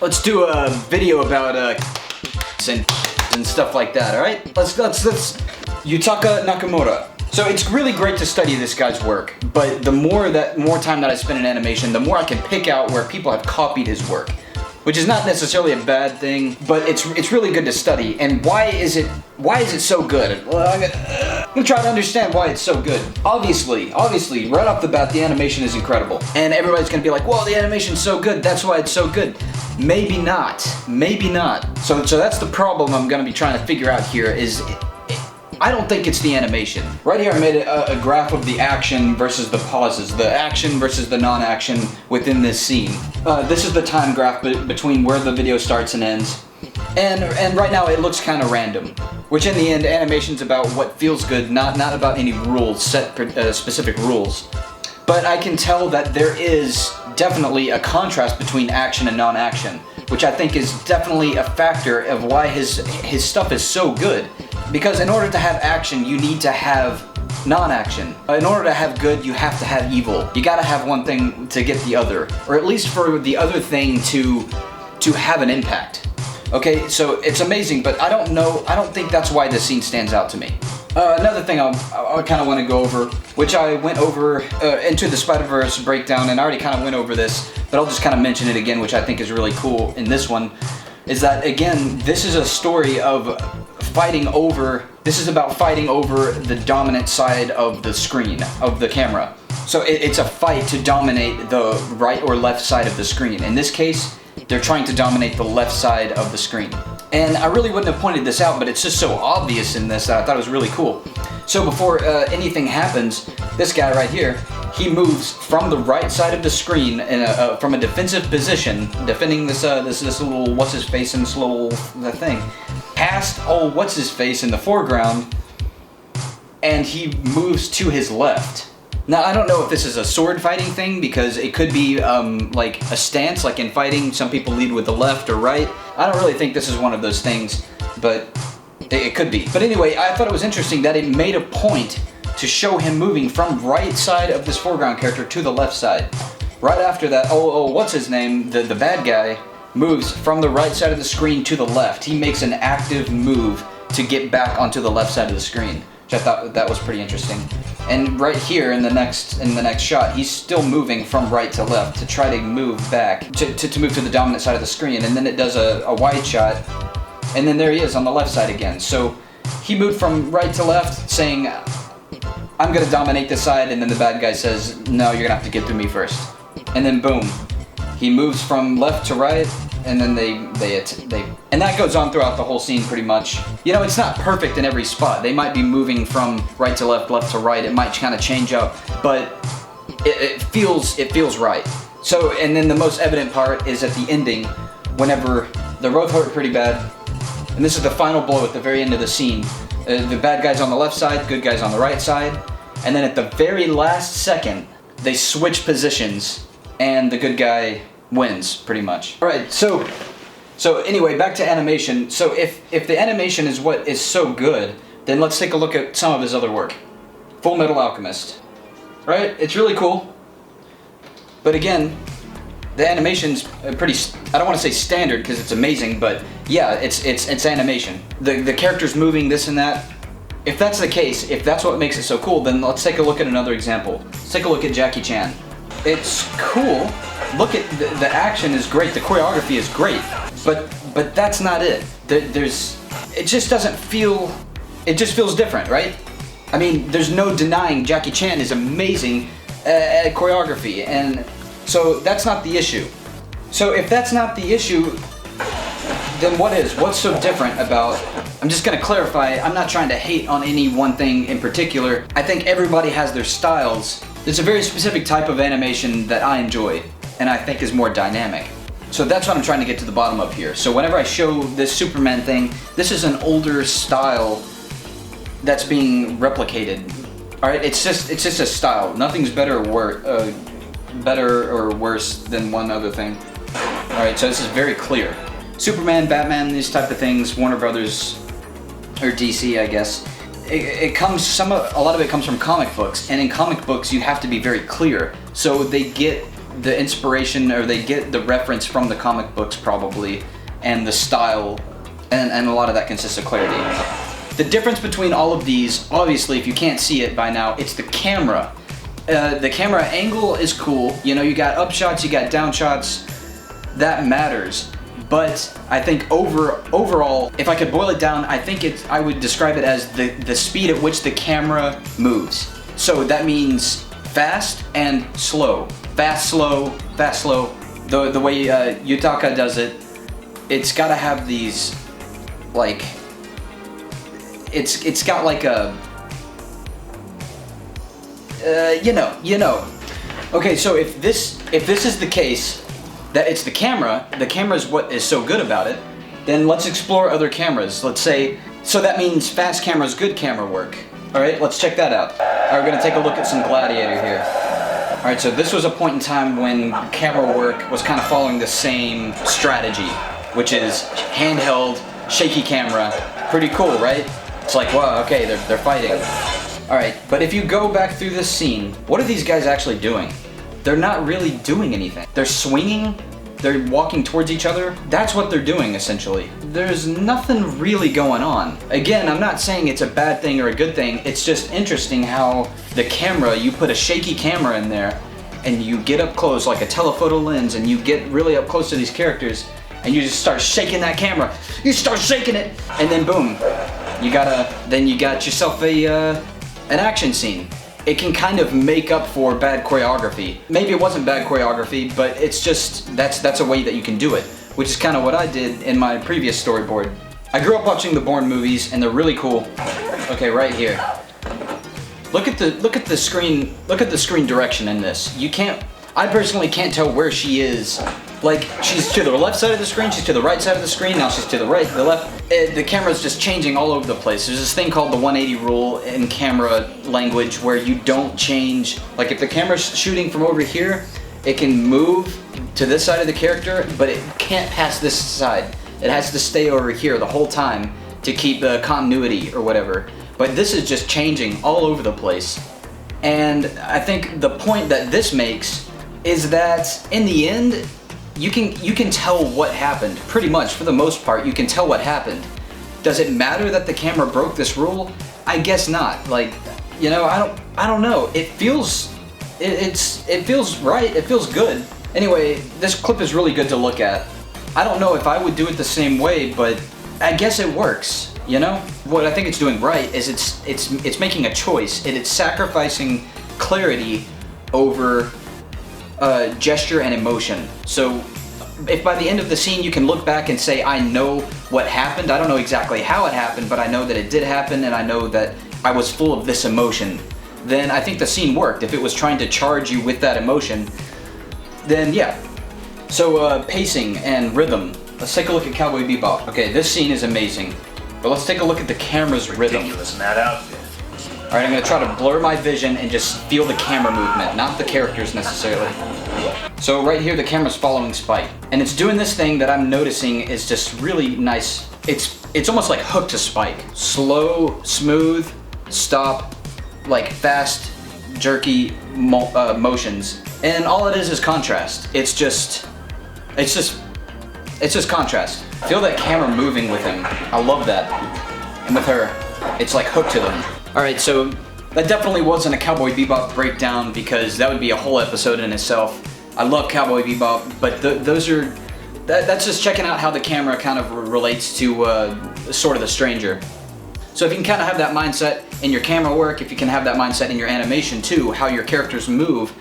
let's do a video about and stuff like that. All right, let's Yutaka Nakamoto. So it's really great to study this guy's work, but the more time that I spend in animation, the more I can pick out where people have copied his work, which is not necessarily a bad thing, but it's really good to study. And why is it so good? Well, I'm gonna try to understand why it's so good. Obviously, right off the bat, the animation is incredible, and everybody's gonna be like, "Well, the animation's so good, that's why it's so good." Maybe not. So that's the problem I'm gonna be trying to figure out here. I don't think it's the animation. Right here I made a graph of the action versus the pauses, the action versus the non-action within this scene. This is the time graph between where the video starts and ends. And right now it looks kind of random, which in the end, animation's about what feels good, not about any rules, specific rules. But I can tell that there is definitely a contrast between action and non-action, which I think is definitely a factor of why his stuff is so good. Because in order to have action, you need to have non-action. In order to have good, you have to have evil. You gotta have one thing to get the other, or at least for the other thing to have an impact. Okay, so it's amazing, but I don't think that's why this scene stands out to me. Another thing I kind of want to go over, which I went over Into the Spider-Verse breakdown, and I already kind of went over this, but I'll just kind of mention it again, which I think is really cool in this one, is that, again, this is a story of this is about fighting over the dominant side of the screen, of the camera. So it's a fight to dominate the right or left side of the screen. In this case, they're trying to dominate the left side of the screen. And I really wouldn't have pointed this out, but it's just so obvious in this that I thought it was really cool. So before anything happens, this guy right here, he moves from the right side of the screen from a defensive position, defending this little what's-his-face in this little thing, past what's-his-face in the foreground, and he moves to his left. Now, I don't know if this is a sword fighting thing, because it could be like a stance, like in fighting, some people lead with the left or right. I don't really think this is one of those things, but it could be. But anyway, I thought it was interesting that it made a point to show him moving from right side of this foreground character to the left side. Right after that, what's his name, the bad guy, moves from the right side of the screen to the left. He makes an active move to get back onto the left side of the screen, which I thought that was pretty interesting. And right here in the next shot, he's still moving from right to left to try to move back, to move to the dominant side of the screen, and then it does a wide shot, and then there he is on the left side again. So he moved from right to left, saying, "I'm gonna dominate this side," and then the bad guy says, "No, you're gonna have to get through me first." And then boom, he moves from left to right, and then and that goes on throughout the whole scene pretty much. You know, it's not perfect in every spot. They might be moving from right to left, left to right. It might kind of change up, but it feels right. So, and then the most evident part is at the ending, whenever they're both hurt pretty bad, and this is the final blow at the very end of the scene. The bad guy's on the left side, good guy's on the right side, and then at the very last second, they switch positions, and the good guy wins, pretty much. Alright, so anyway, back to animation. So if the animation is what is so good, then let's take a look at some of his other work. Full Metal Alchemist. Right? It's really cool. But again, the animation's pretty, I don't want to say standard because it's amazing, but yeah, it's animation. The characters moving, this and that. If that's the case, if that's what makes it so cool, then let's take a look at another example. Let's take a look at Jackie Chan. It's cool. Look at the action is great, the choreography is great, but that's not it. It just doesn't feel, it just feels different, right? I mean, there's no denying Jackie Chan is amazing at choreography, and so that's not the issue. So if that's not the issue, then what is? What's so different about, I'm just gonna clarify, I'm not trying to hate on any one thing in particular. I think everybody has their styles. There's a very specific type of animation that I enjoy, and I think is more dynamic. So that's what I'm trying to get to the bottom of here. So whenever I show this Superman thing, this is an older style that's being replicated. All right, it's just a style. Nothing's better or worse than one other thing. All right, so this is very clear. Superman, Batman, these type of things, Warner Brothers or DC, I guess. A lot of it comes from comic books, and in comic books you have to be very clear. So they get the inspiration, or they get the reference from the comic books probably, and the style, and a lot of that consists of clarity. The difference between all of these, obviously, if you can't see it by now, it's the camera. The camera angle is cool. You know, you got up shots, you got down shots. That matters. But I think overall, if I could boil it down, I think I would describe it as the speed at which the camera moves. So that means fast and slow. Fast, slow, fast, slow. The way Yutaka does it, it's gotta have these, like, it's got like a, you know. Okay, so if this is the case, that it's the camera is what is so good about it, then let's explore other cameras. Let's say, so that means fast camera's good camera work. All right, let's check that out. All right, we're gonna take a look at some Gladiator here. All right, so this was a point in time when camera work was kind of following the same strategy, which is handheld, shaky camera. Pretty cool, right? It's like, wow, okay, they're fighting. All right, but if you go back through this scene, what are these guys actually doing? They're not really doing anything. They're swinging, they're walking towards each other. That's what they're doing, essentially. There's nothing really going on. Again, I'm not saying it's a bad thing or a good thing. It's just interesting how the camera, you put a shaky camera in there, and you get up close like a telephoto lens, and you get really up close to these characters, and you just start shaking that camera. You start shaking it, and then boom, you got yourself an action scene. It can kind of make up for bad choreography. Maybe it wasn't bad choreography, but it's just, that's a way that you can do it, which is kind of what I did in my previous storyboard. I grew up watching the Bourne movies, and they're really cool. Okay, right here. Look at the screen direction in this. I personally can't tell where she is. Like, she's to the left side of the screen, she's to the right side of the screen, now she's to the right, the left. The camera's just changing all over the place. There's this thing called the 180 rule in camera language where you don't change. Like, if the camera's shooting from over here, it can move to this side of the character, but it can't pass this side. It has to stay over here the whole time to keep the continuity or whatever. But this is just changing all over the place. And I think the point that this makes is that in the end, you can tell what happened. Pretty much, for the most part, you can tell what happened. Does it matter that the camera broke this rule? I guess not. Like, you know, I don't know. It feels right. It feels good. Anyway, this clip is really good to look at. I don't know if I would do it the same way, but I guess it works. You know, what I think it's doing right is it's making a choice, and it's sacrificing clarity over gesture and emotion. So if by the end of the scene you can look back and say, I know what happened, I don't know exactly how it happened, but I know that it did happen, and I know that I was full of this emotion, then I think the scene worked. If it was trying to charge you with that emotion, then yeah. So pacing and rhythm. Let's take a look at Cowboy Bebop. Okay, this scene is amazing, but let's take a look at the camera's rhythm. Ridiculous in that outfit. Alright, I'm going to try to blur my vision and just feel the camera movement, not the characters necessarily. So right here, the camera's following Spike. And it's doing this thing that I'm noticing is just really nice. It's almost like hooked to Spike. Slow, smooth, stop, like fast, jerky motions. And all it is contrast. It's just contrast. Feel that camera moving with him. I love that. And with her, it's like hooked to them. Alright, so that definitely wasn't a Cowboy Bebop breakdown, because that would be a whole episode in itself. I love Cowboy Bebop, but that's just checking out how the camera kind of relates to sort of the stranger. So if you can kind of have that mindset in your camera work, if you can have that mindset in your animation too, how your characters move,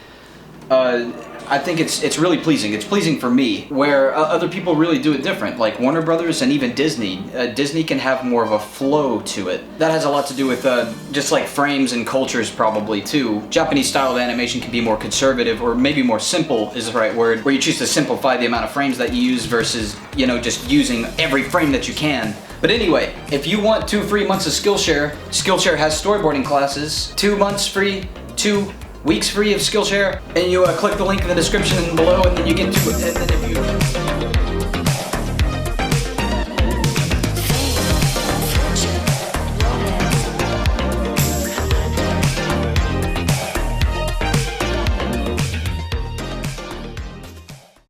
I think it's really pleasing. It's pleasing for me, where other people really do it different, like Warner Brothers and even Disney. Disney can have more of a flow to it. That has a lot to do with just like frames and cultures probably too. Japanese style of animation can be more conservative, or maybe more simple is the right word, where you choose to simplify the amount of frames that you use versus, you know, just using every frame that you can. But anyway, if you want 2 free months of Skillshare, Skillshare has storyboarding classes, 2 months free, 2 weeks free of Skillshare, and you click the link in the description below, and then you get to it. And then if you